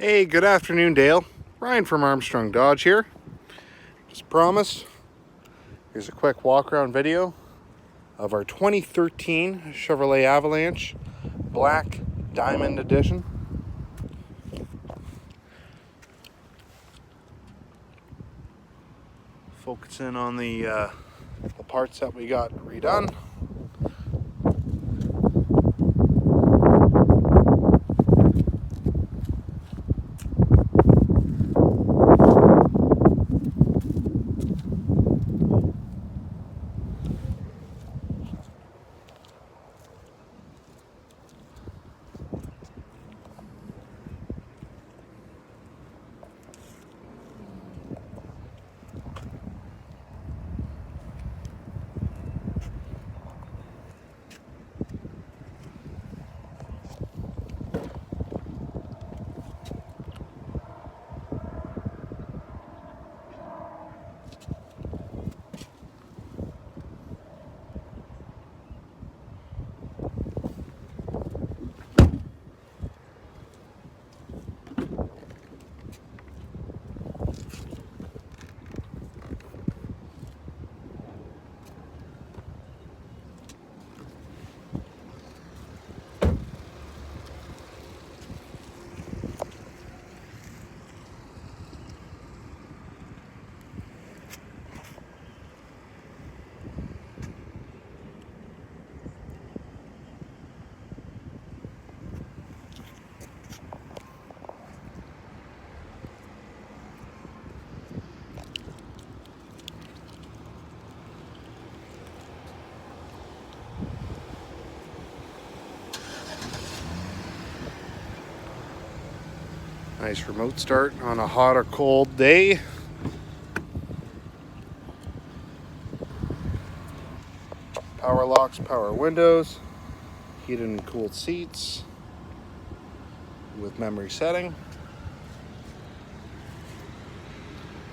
Hey, good afternoon, Dale. Ryan from Armstrong Dodge here. Just promised, here's a quick walk-around video of our 2013 Chevrolet Avalanche Black Diamond Edition. Focus in on the parts that we got redone. Nice remote start on a hot or cold day. Power locks, power windows, heated and cooled seats with memory setting.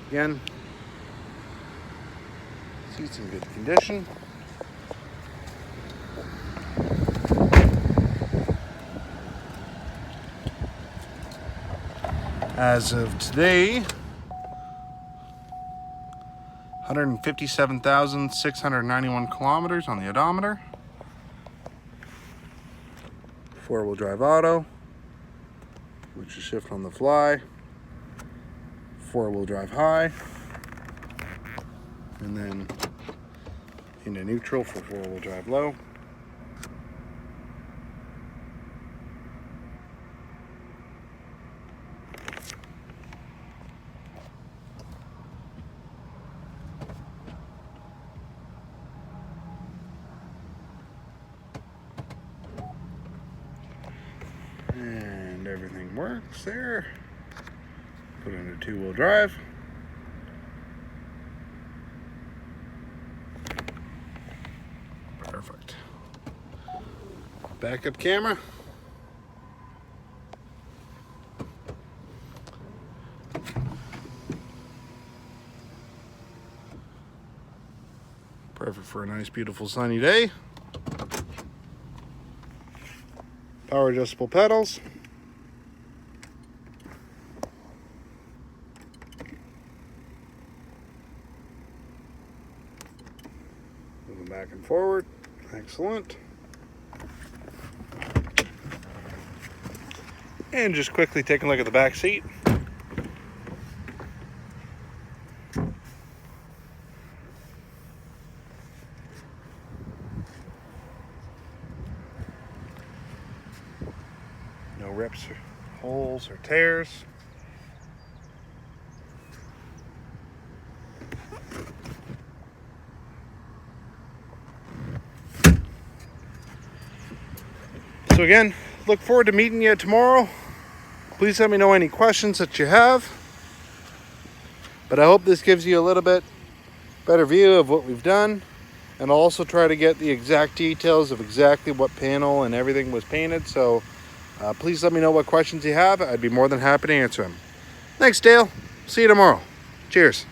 Again, seats in good condition. As of today, 157,691 kilometers on the odometer. Four-wheel drive auto, which is shift on the fly. Four-wheel drive high, and then into neutral for four-wheel drive low. And everything works there. Put in a two-wheel drive. Perfect. Backup camera. Perfect for a nice, beautiful sunny day. Power adjustable pedals. Moving back and forward. Excellent. And just quickly take a look at the back seat. No rips, or holes, or tears. So again, look forward to meeting you tomorrow. Please let me know any questions that you have. But I hope this gives you a little bit better view of what we've done. And I'll also try to get the exact details of exactly what panel and everything was painted. So please let me know what questions you have. I'd be more than happy to answer them. Thanks, Dale. See you tomorrow. Cheers.